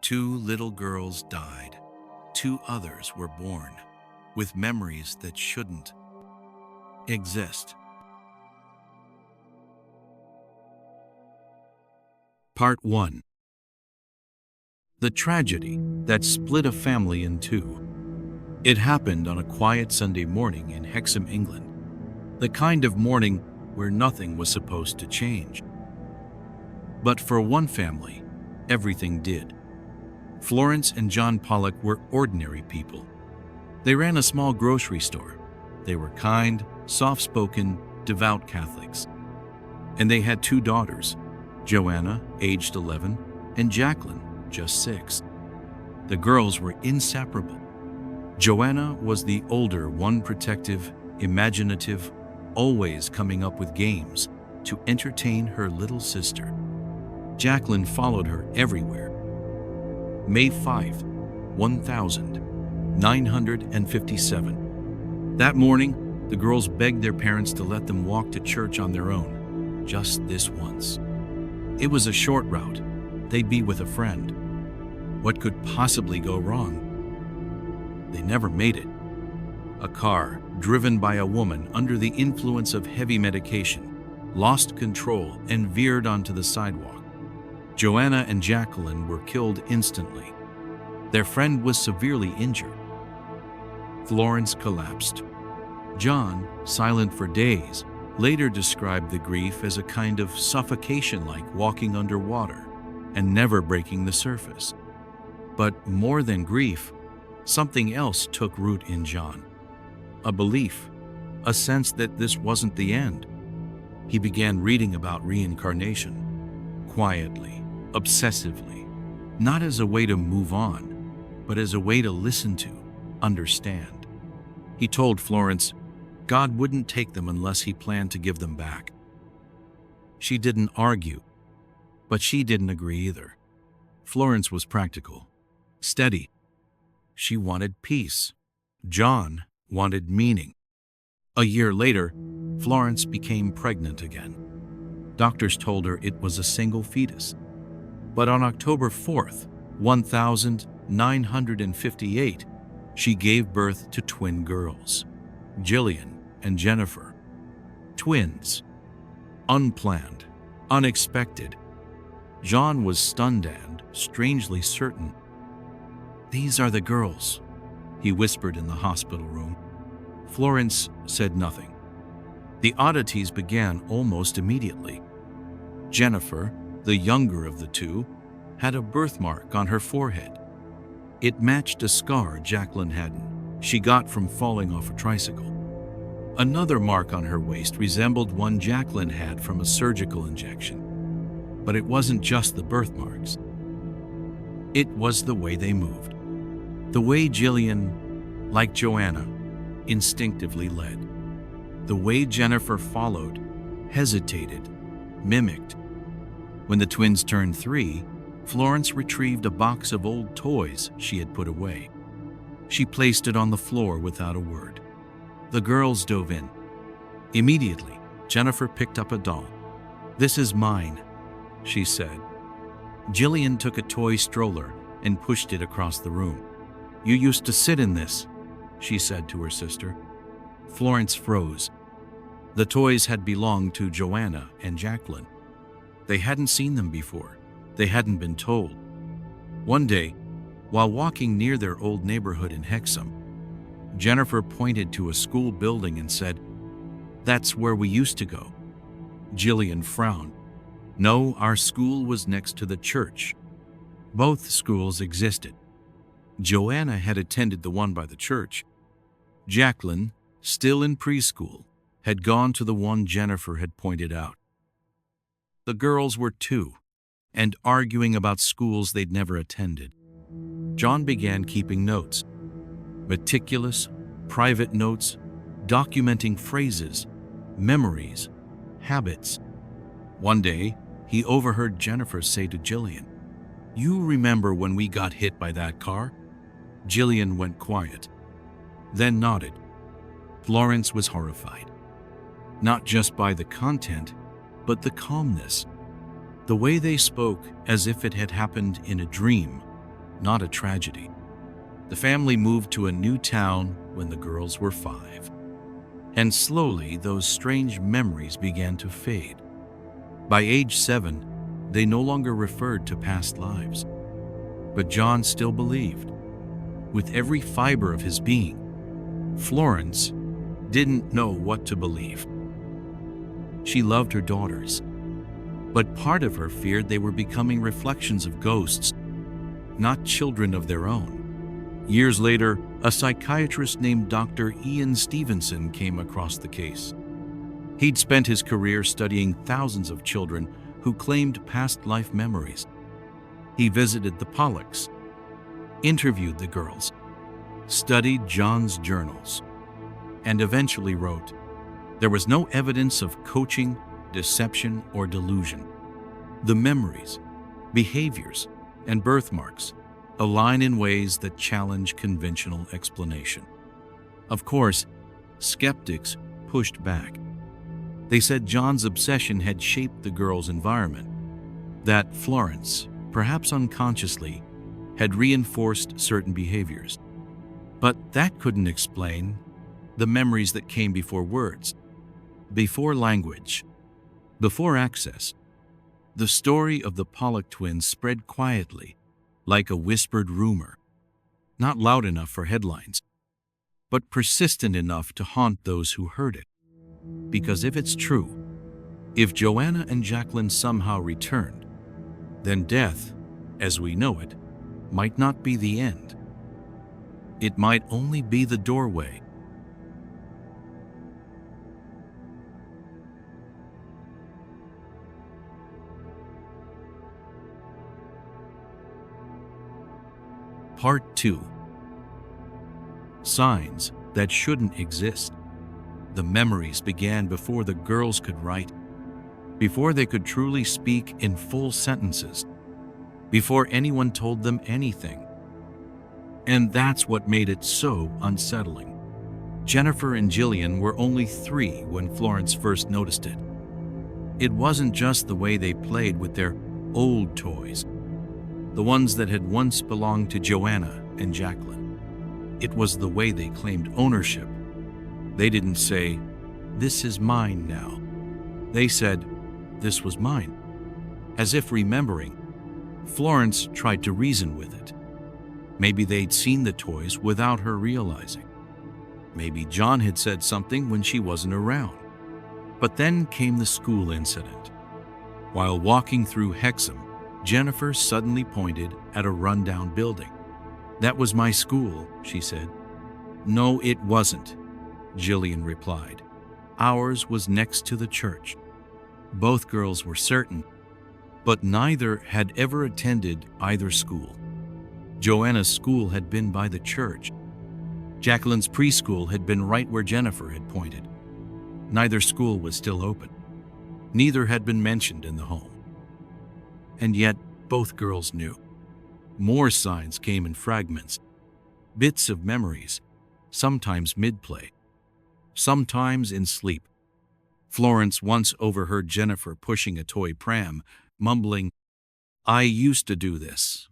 2 little girls died. 2 others were born with memories that shouldn't exist. Part 1. The tragedy that split a family in 2. It happened on a quiet Sunday morning in Hexham, England. The kind of morning where nothing was supposed to change. But for one family, everything did. Florence and John Pollock were ordinary people. They ran a small grocery store. They were kind, soft-spoken, devout Catholics. And they had 2 daughters, Joanna, aged 11, and Jacqueline, just 6. The girls were inseparable. Joanna was the older one, protective, imaginative, always coming up with games to entertain her little sister. Jacqueline followed her everywhere. May 5, 1957. That morning, the girls begged their parents to let them walk to church on their own, just this once. It was a short route. They'd be with a friend. What could possibly go wrong? They never made it. A car, driven by a woman under the influence of heavy medication, lost control and veered onto the sidewalk. Joanna and Jacqueline were killed instantly. Their friend was severely injured. Florence collapsed. John, silent for days, later described the grief as a kind of suffocation, like walking underwater and never breaking the surface. But more than grief, something else took root in John. A belief, a sense that this wasn't the end. He began reading about reincarnation, quietly, obsessively, not as a way to move on, but as a way to listen to, understand. He told Florence God wouldn't take them unless he planned to give them back. She didn't argue, but she didn't agree either. Florence was practical, steady. She wanted peace. John wanted meaning. A year later, Florence became pregnant again. Doctors told her it was a single fetus. But on October 4th, 1958, she gave birth to twin girls, Jillian and Jennifer. Twins. Unplanned, unexpected. John was stunned and strangely certain. "These are the girls," he whispered in the hospital room. Florence said nothing. The oddities began almost immediately. Jennifer, the younger of the 2, had a birthmark on her forehead. It matched a scar Jacqueline hadn't. She got from falling off a tricycle. Another mark on her waist resembled one Jacqueline had from a surgical injection. But it wasn't just the birthmarks. It was the way they moved. The way Jillian, like Joanna, instinctively led. The way Jennifer followed, hesitated, mimicked. When the twins turned 3, Florence retrieved a box of old toys she had put away. She placed it on the floor without a word. The girls dove in. Immediately, Jennifer picked up a doll. "This is mine," she said. Jillian took a toy stroller and pushed it across the room. "You used to sit in this," she said to her sister. Florence froze. The toys had belonged to Joanna and Jacqueline. They hadn't seen them before. They hadn't been told. One day, while walking near their old neighborhood in Hexham, Jennifer pointed to a school building and said, "That's where we used to go." Jillian frowned. "No, our school was next to the church." Both schools existed. Joanna had attended the one by the church. Jacqueline, still in preschool, had gone to the one Jennifer had pointed out. The girls were 2, and arguing about schools they'd never attended. John began keeping notes. Meticulous, private notes, documenting phrases, memories, habits. One day, he overheard Jennifer say to Jillian, "You remember when we got hit by that car?" Jillian went quiet, then nodded. Florence was horrified. Not just by the content, but the calmness. The way they spoke as if it had happened in a dream. not a tragedy. The family moved to a new town when the girls were 5. And slowly, those strange memories began to fade. By age 7, they no longer referred to past lives. But John still believed. With every fiber of his being, Florence didn't know what to believe. She loved her daughters, but part of her feared they were becoming reflections of ghosts, not children of their own. Years later, a psychiatrist named Dr. Ian Stevenson came across the case. He'd spent his career studying thousands of children who claimed past life memories. He visited the Pollocks, interviewed the girls, studied John's journals, and eventually wrote, "There was no evidence of coaching, deception, or delusion. The memories, behaviors, and birthmarks align in ways that challenge conventional explanation." Of course, skeptics pushed back. They said John's obsession had shaped the girl's environment, that Florence, perhaps unconsciously, had reinforced certain behaviors. But that couldn't explain the memories that came before words, before language, before access. The story of the Pollock twins spread quietly, like a whispered rumor, not loud enough for headlines, but persistent enough to haunt those who heard it. Because if it's true, if Joanna and Jacqueline somehow returned, then death, as we know it, might not be the end. It might only be the doorway. Part 2. Signs that shouldn't exist. The memories began before the girls could write, before they could truly speak in full sentences, before anyone told them anything. And that's what made it so unsettling. Jennifer and Jillian were only 3 when Florence first noticed it. It wasn't just the way they played with their old toys, the ones that had once belonged to Joanna and Jacqueline. It was the way they claimed ownership. They didn't say, "This is mine now." They said, "This was mine." As if remembering, Florence tried to reason with it. Maybe they'd seen the toys without her realizing. Maybe John had said something when she wasn't around. But then came the school incident. While walking through Hexham, Jennifer suddenly pointed at a rundown building. "That was my school," she said. "No, it wasn't," Jillian replied. "Ours was next to the church." Both girls were certain, but neither had ever attended either school. Joanna's school had been by the church. Jacqueline's preschool had been right where Jennifer had pointed. Neither school was still open. Neither had been mentioned in the home. And yet, both girls knew. More signs came in fragments, bits of memories, sometimes mid-play, sometimes in sleep. Florence once overheard Jennifer pushing a toy pram, mumbling, "I used to do this.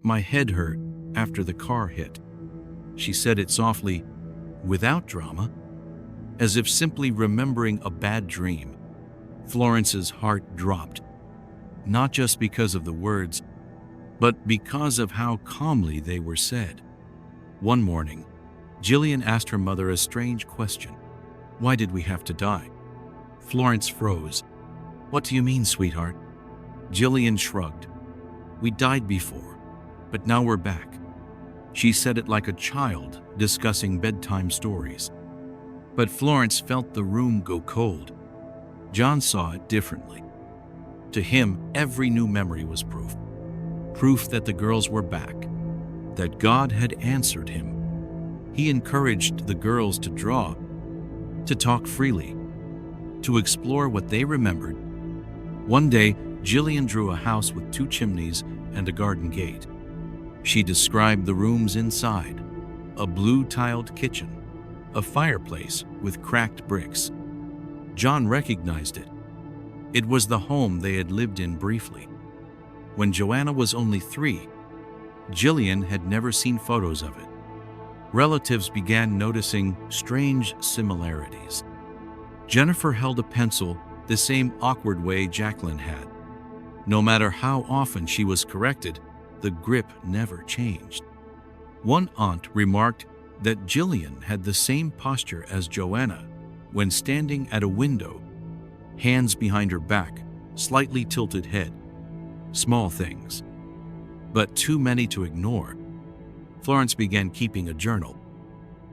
My head hurt after the car hit." She said it softly, without drama, as if simply remembering a bad dream. Florence's heart dropped, not just because of the words, but because of how calmly they were said. One morning, Jillian asked her mother a strange question. "Why did we have to die?" Florence froze. "What do you mean, sweetheart?" Jillian shrugged. "We died before, but now we're back." She said it like a child discussing bedtime stories. But Florence felt the room go cold. John saw it differently. To him, every new memory was proof. Proof that the girls were back, that God had answered him. He encouraged the girls to draw, to talk freely, to explore what they remembered. One day, Jillian drew a house with 2 chimneys and a garden gate. She described the rooms inside: a blue-tiled kitchen, a fireplace with cracked bricks. John recognized it. It was the home they had lived in briefly. When Joanna was only 3, Jillian had never seen photos of it. Relatives began noticing strange similarities. Jennifer held a pencil the same awkward way Jacqueline had. No matter how often she was corrected, the grip never changed. One aunt remarked that Jillian had the same posture as Joanna when standing at a window, hands behind her back, slightly tilted head. Small things, but too many to ignore. Florence began keeping a journal,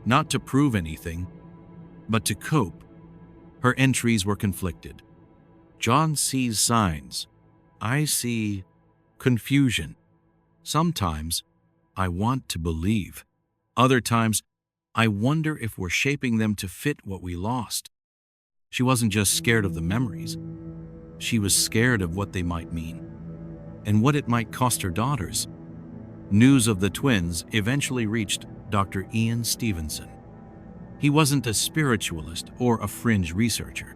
not to prove anything, but to cope. Her entries were conflicted. John sees signs. I see confusion. Sometimes I want to believe. Other times, I wonder if we're shaping them to fit what we lost. She wasn't just scared of the memories. She was scared of what they might mean and what it might cost her daughters. News of the twins eventually reached Dr. Ian Stevenson. He wasn't a spiritualist or a fringe researcher.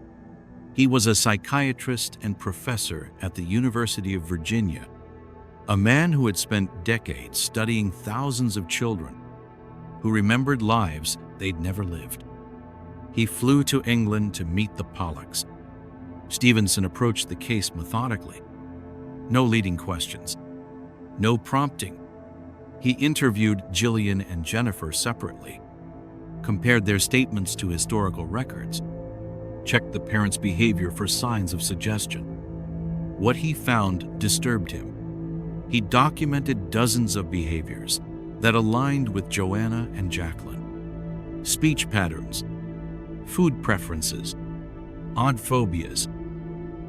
He was a psychiatrist and professor at the University of Virginia, a man who had spent decades studying thousands of children who remembered lives they'd never lived. He flew to England to meet the Pollocks. Stevenson approached the case methodically. No leading questions, no prompting. He interviewed Jillian and Jennifer separately, compared their statements to historical records, checked the parents' behavior for signs of suggestion. What he found disturbed him. He documented dozens of behaviors that aligned with Joanna and Jacqueline. Speech patterns, food preferences, odd phobias.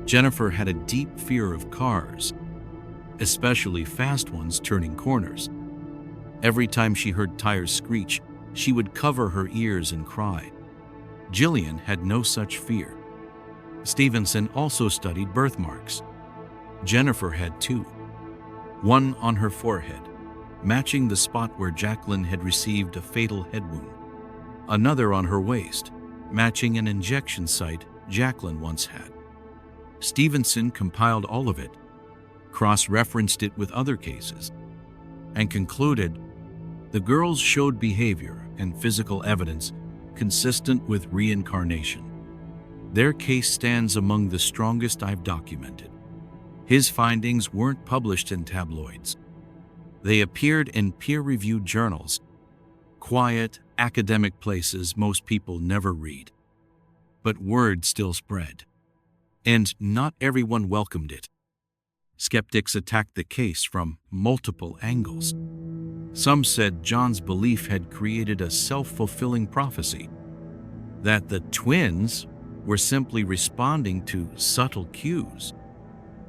Jennifer had a deep fear of cars, especially fast ones turning corners. Every time she heard tires screech, she would cover her ears and cry. Jillian had no such fear. Stevenson also studied birthmarks. Jennifer had two. One on her forehead, matching the spot where Jacqueline had received a fatal head wound. Another on her waist, matching an injection site Jacqueline once had. Stevenson compiled all of it, cross-referenced it with other cases, and concluded the girls showed behavior and physical evidence consistent with reincarnation. Their case stands among the strongest I've documented. His findings weren't published in tabloids. They appeared in peer-reviewed journals, quiet, academic places most people never read. But word still spread, and not everyone welcomed it. Skeptics attacked the case from multiple angles. Some said John's belief had created a self-fulfilling prophecy, that the twins were simply responding to subtle cues.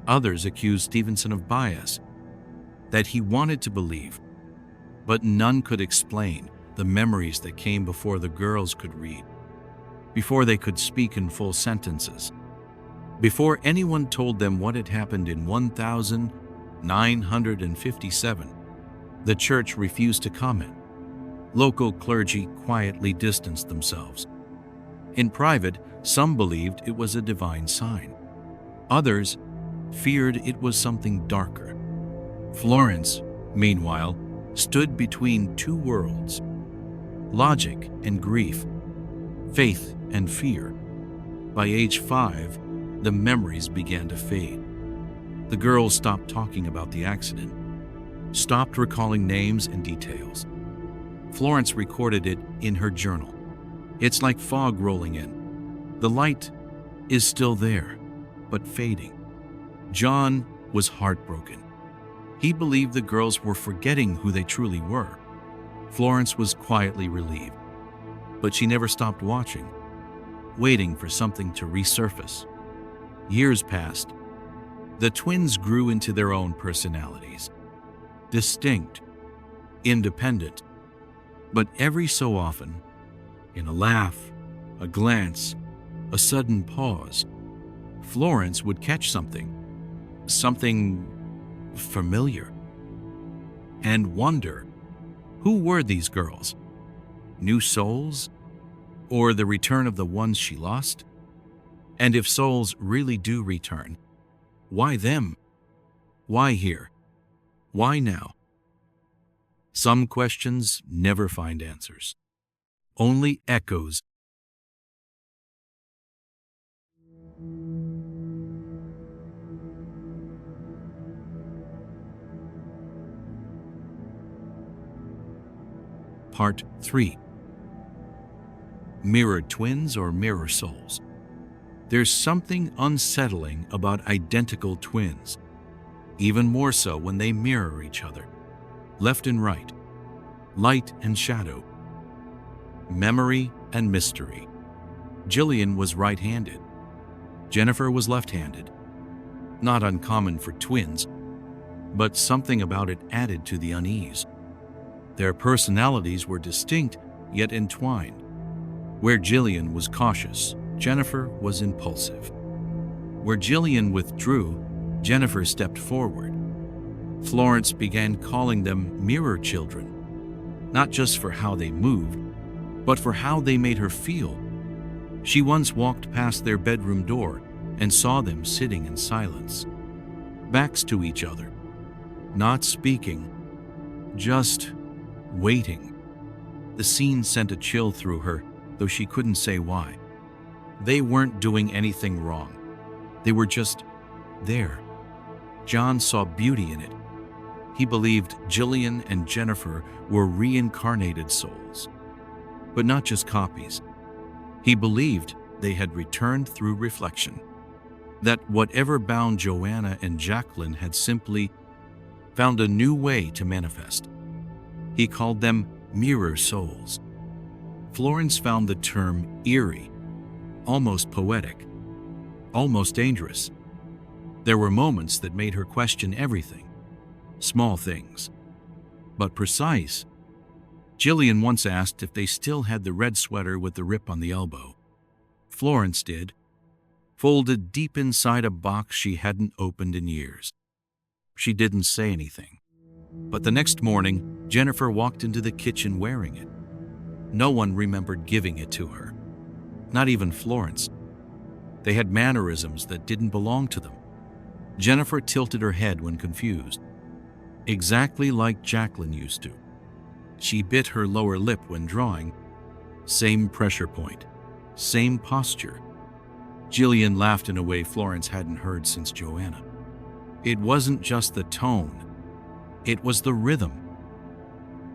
Others accused Stevenson of bias, that he wanted to believe, but none could explain the memories that came before the girls could read, before they could speak in full sentences, before anyone told them what had happened in 1957. The church refused to comment. Local clergy quietly distanced themselves. In private, some believed it was a divine sign. Others feared it was something darker. Florence, meanwhile, stood between two worlds: logic and grief, faith and fear. By age 5, the memories began to fade. The girls stopped talking about the accident, stopped recalling names and details. Florence recorded it in her journal. It's like fog rolling in. The light is still there, but fading. John was heartbroken. He believed the girls were forgetting who they truly were. Florence was quietly relieved, but she never stopped watching, waiting for something to resurface. Years passed. The twins grew into their own personalities, distinct, independent, but every so often, in a laugh, a glance, a sudden pause, Florence would catch something familiar, and wonder, who were these girls? New souls? Or the return of the ones she lost? And if souls really do return, why them? Why here? Why now? Some questions never find answers, only echoes. Part 3. Mirror twins or mirror souls. There's something unsettling about identical twins, even more so when they mirror each other, left and right, light and shadow, memory and mystery. Jillian was right-handed. Jennifer was left-handed. Not uncommon for twins, but something about it added to the unease. Their personalities were distinct yet entwined. Where Jillian was cautious, Jennifer was impulsive. Where Jillian withdrew, Jennifer stepped forward. Florence began calling them mirror children, not just for how they moved, but for how they made her feel. She once walked past their bedroom door and saw them sitting in silence, backs to each other, not speaking, just waiting. The scene sent a chill through her, though she couldn't say why. They weren't doing anything wrong. They were just there. John saw beauty in it. He believed Jillian and Jennifer were reincarnated souls, but not just copies. He believed they had returned through reflection, that whatever bound Joanna and Jacqueline had simply found a new way to manifest. He called them mirror souls. Florence found the term eerie, almost poetic, almost dangerous. There were moments that made her question everything, small things, but precise. Jillian once asked if they still had the red sweater with the rip on the elbow. Florence did, folded deep inside a box she hadn't opened in years. She didn't say anything. But the next morning, Jennifer walked into the kitchen wearing it. No one remembered giving it to her, not even Florence. They had mannerisms that didn't belong to them. Jennifer tilted her head when confused, exactly like Jacqueline used to. She bit her lower lip when drawing. Same pressure point, same posture. Jillian laughed in a way Florence hadn't heard since Joanna. It wasn't just the tone, it was the rhythm.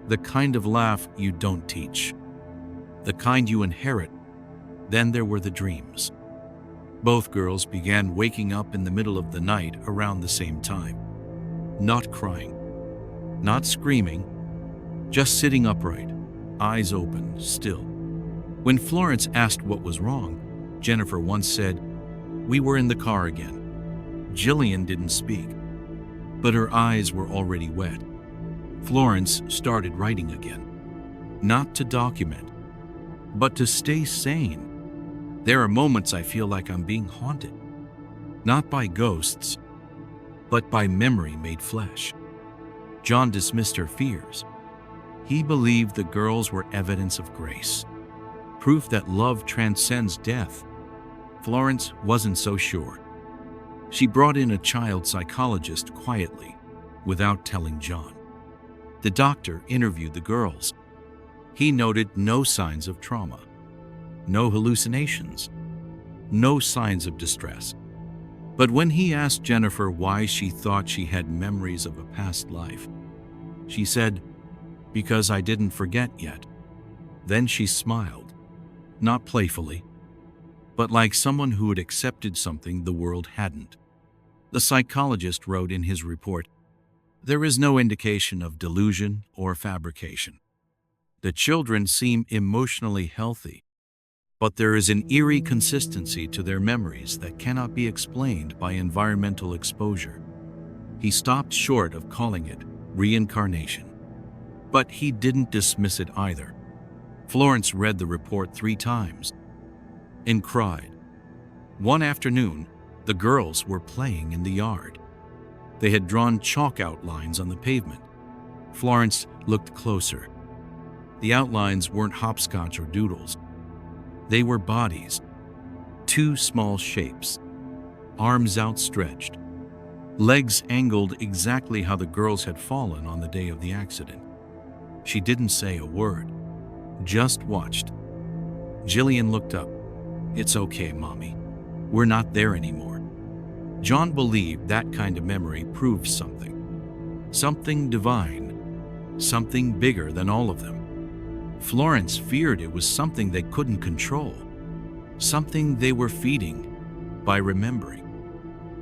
The kind of laugh you don't teach, the kind you inherit. Then there were the dreams. Both girls began waking up in the middle of the night around the same time. Not crying, not screaming, just sitting upright, eyes open, still. When Florence asked what was wrong, Jennifer once said, "We were in the car again." Jillian didn't speak, but her eyes were already wet. Florence started writing again, not to document, but to stay sane. There are moments I feel like I'm being haunted, not by ghosts, but by memory made flesh. John dismissed her fears. He believed the girls were evidence of grace, proof that love transcends death. Florence wasn't so sure. She brought in a child psychologist quietly, without telling John. The doctor interviewed the girls. He noted no signs of trauma, no hallucinations, no signs of distress. But when he asked Jennifer why she thought she had memories of a past life, she said, "Because I didn't forget yet." Then she smiled, not playfully, but like someone who had accepted something the world hadn't. The psychologist wrote in his report, "There is no indication of delusion or fabrication. The children seem emotionally healthy, but there is an eerie consistency to their memories that cannot be explained by environmental exposure." He stopped short of calling it reincarnation, but he didn't dismiss it either. Florence read the report 3 times and cried. One afternoon, the girls were playing in the yard. They had drawn chalk outlines on the pavement. Florence looked closer. The outlines weren't hopscotch or doodles. They were bodies, 2 small shapes, arms outstretched, legs angled exactly how the girls had fallen on the day of the accident. She didn't say a word, just watched. Jillian looked up. "It's okay, Mommy. We're not there anymore." John believed that kind of memory proves something. Something divine. Something bigger than all of them. Florence feared it was something they couldn't control. Something they were feeding by remembering.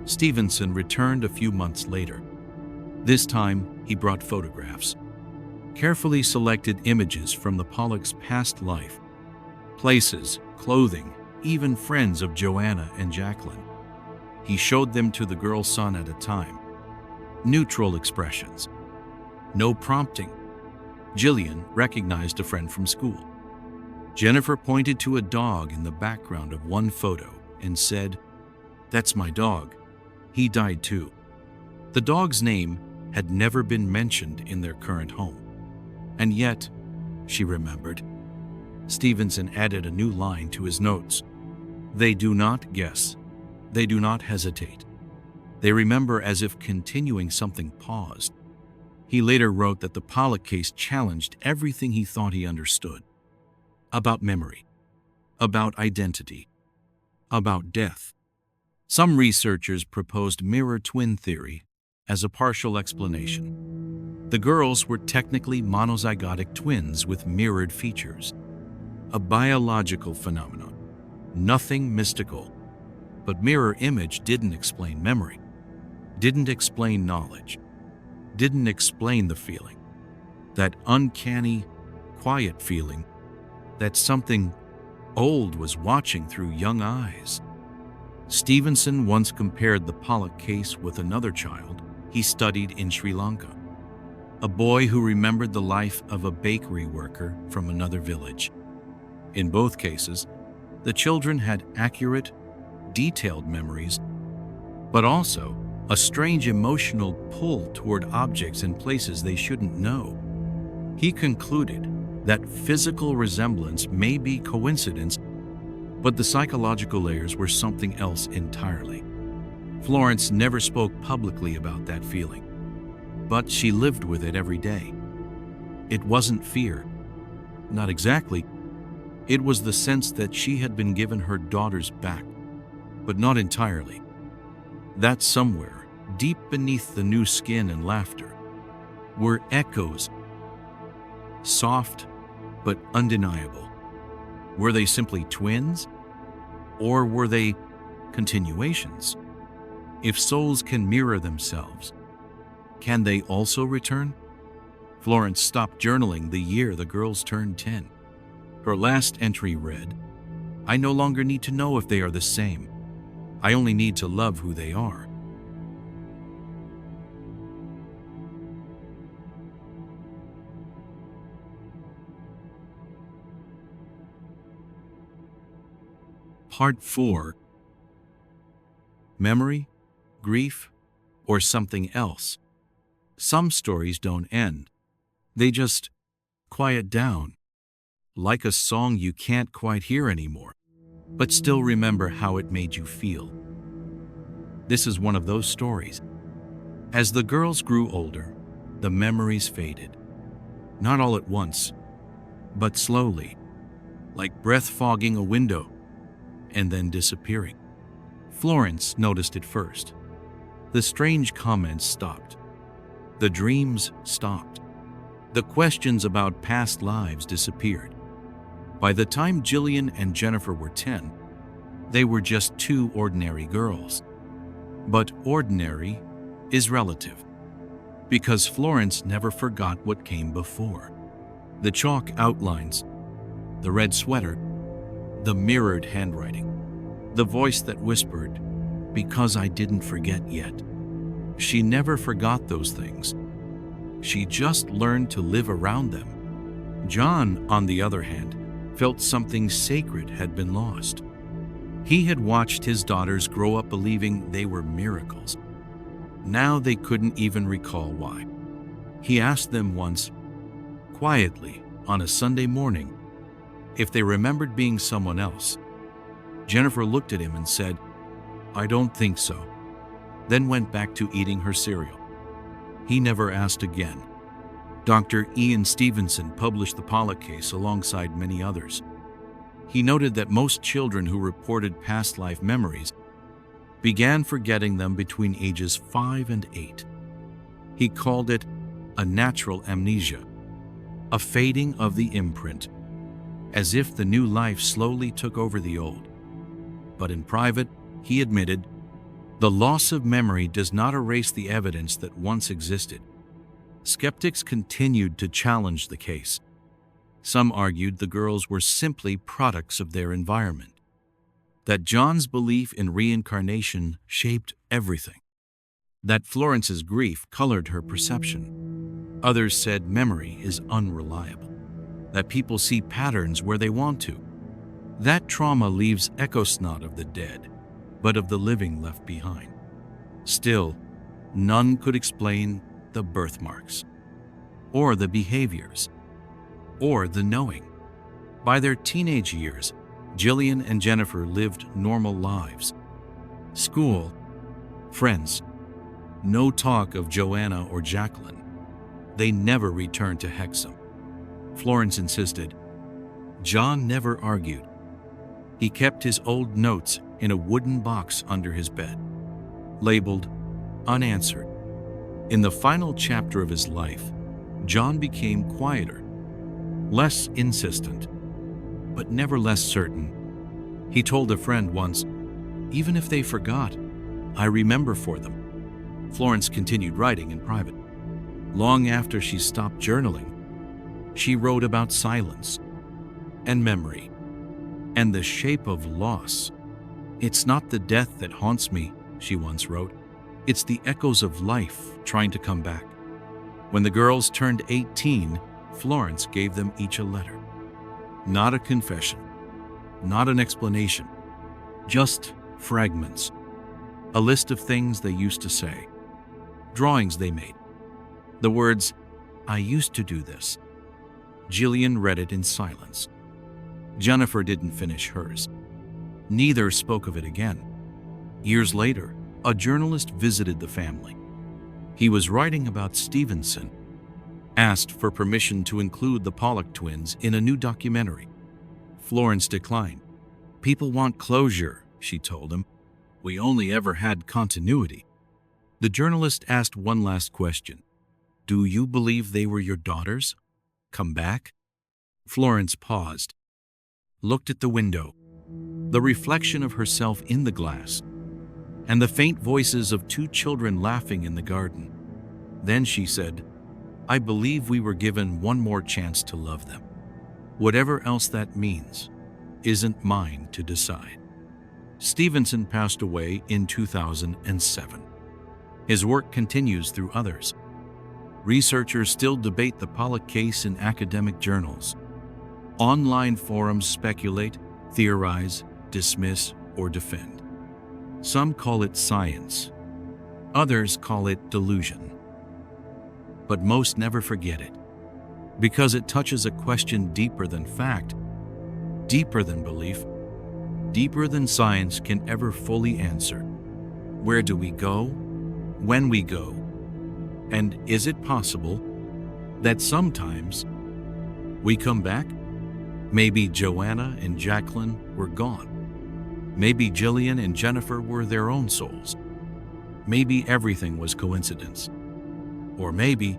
Stevenson returned a few months later. This time, he brought photographs. Carefully selected images from the Pollocks' past life. Places, clothing, even friends of Joanna and Jacqueline. He showed them to the girl's son at a time. Neutral expressions. No prompting. Jillian recognized a friend from school. Jennifer pointed to a dog in the background of one photo and said, "That's my dog. He died too." The dog's name had never been mentioned in their current home. And yet, she remembered. Stevenson added a new line to his notes. They do not guess. They do not hesitate. They remember as if continuing something paused. He later wrote that the Pollock case challenged everything he thought he understood. About memory. About identity. About death. Some researchers proposed mirror twin theory as a partial explanation. The girls were technically monozygotic twins with mirrored features. A biological phenomenon. Nothing mystical. But mirror image didn't explain memory. Didn't explain knowledge. Didn't explain the feeling. That uncanny, quiet feeling that something old was watching through young eyes. Stevenson once compared the Pollock case with another child he studied in Sri Lanka. A boy who remembered the life of a bakery worker from another village. In both cases, the children had accurate, detailed memories, but also a strange emotional pull toward objects and places they shouldn't know. He concluded that physical resemblance may be coincidence, but the psychological layers were something else entirely. Florence never spoke publicly about that feeling, but she lived with it every day. It wasn't fear. Not exactly. It was the sense that she had been given her daughters back, but not entirely. That somewhere, deep beneath the new skin and laughter, were echoes, soft but undeniable. Were they simply twins? Or were they continuations? If souls can mirror themselves, can they also return? Florence stopped journaling the year the girls turned 10. Her last entry read, "I no longer need to know if they are the same. I only need to love who they are." Part 4. Memory, grief, or something else. Some stories don't end. They just quiet down, like a song you can't quite hear anymore, but still remember how it made you feel. This is one of those stories. As the girls grew older, the memories faded. Not all at once, but slowly, like breath fogging a window and then disappearing. Florence noticed it first. The strange comments stopped. The dreams stopped. The questions about past lives disappeared. By the time Jillian and Jennifer were 10, they were just two ordinary girls. But ordinary is relative, because Florence never forgot what came before. The chalk outlines, the red sweater, the mirrored handwriting, the voice that whispered, "Because I didn't forget yet." She never forgot those things. She just learned to live around them. John, on the other hand, felt something sacred had been lost. He had watched his daughters grow up believing they were miracles. Now they couldn't even recall why. He asked them once, quietly, on a Sunday morning, if they remembered being someone else. Jennifer looked at him and said, "I don't think so," then went back to eating her cereal. He never asked again. Dr. Ian Stevenson published the Pollock case alongside many others. He noted that most children who reported past life memories began forgetting them between ages 5 and 8. He called it a natural amnesia, a fading of the imprint, as if the new life slowly took over the old. But in private, he admitted, the loss of memory does not erase the evidence that once existed. Skeptics continued to challenge the case. Some argued the girls were simply products of their environment, that John's belief in reincarnation shaped everything, that Florence's grief colored her perception. Others said memory is unreliable, that people see patterns where they want to. That trauma leaves echoes not of the dead, but of the living left behind. Still, none could explain the birthmarks, or the behaviors, or the knowing. By their teenage years, Jillian and Jennifer lived normal lives. School, friends, no talk of Joanna or Jacqueline. They never returned to Hexham. Florence insisted. John never argued. He kept his old notes in a wooden box under his bed, labeled unanswered. In the final chapter of his life, John became quieter, less insistent, but never less certain. He told a friend once, "Even if they forgot, I remember for them." Florence continued writing in private. Long after she stopped journaling, she wrote about silence and memory and the shape of loss. "It's not the death that haunts me," she once wrote. "It's the echoes of life trying to come back." When the girls turned 18, Florence gave them each a letter. Not a confession, not an explanation, just fragments. A list of things they used to say, drawings they made. The words, "I used to do this." Jillian read it in silence. Jennifer didn't finish hers. Neither spoke of it again. Years later, a journalist visited the family. He was writing about Stevenson, asked for permission to include the Pollock twins in a new documentary. Florence declined. "People want closure," she told him. "We only ever had continuity." The journalist asked one last question. "Do you believe they were your daughters? Come back?" Florence paused, looked at the window, the reflection of herself in the glass, and the faint voices of 2 children laughing in the garden. Then she said, "I believe we were given one more chance to love them. Whatever else that means isn't mine to decide." Stevenson passed away in 2007. His work continues through others. Researchers still debate the Pollock case in academic journals. Online forums speculate, theorize, dismiss, or defend. Some call it science. Others call it delusion. But most never forget it, because it touches a question deeper than fact, deeper than belief, deeper than science can ever fully answer. Where do we go? When we go? And is it possible that sometimes we come back? Maybe Joanna and Jacqueline were gone. Maybe Jillian and Jennifer were their own souls. Maybe everything was coincidence. Or maybe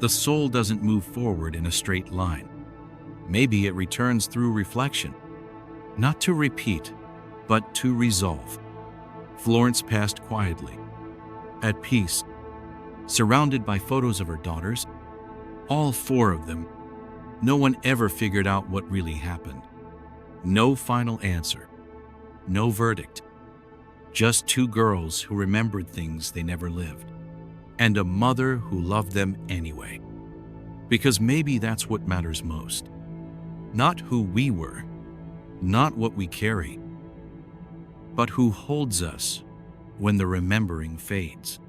the soul doesn't move forward in a straight line. Maybe it returns through reflection, not to repeat, but to resolve. Florence passed quietly, at peace, surrounded by photos of her daughters, all 4 of them. No one ever figured out what really happened. No final answer, no verdict. Just 2 girls who remembered things they never lived, and a mother who loved them anyway. Because maybe that's what matters most. Not who we were, not what we carry, but who holds us when the remembering fades.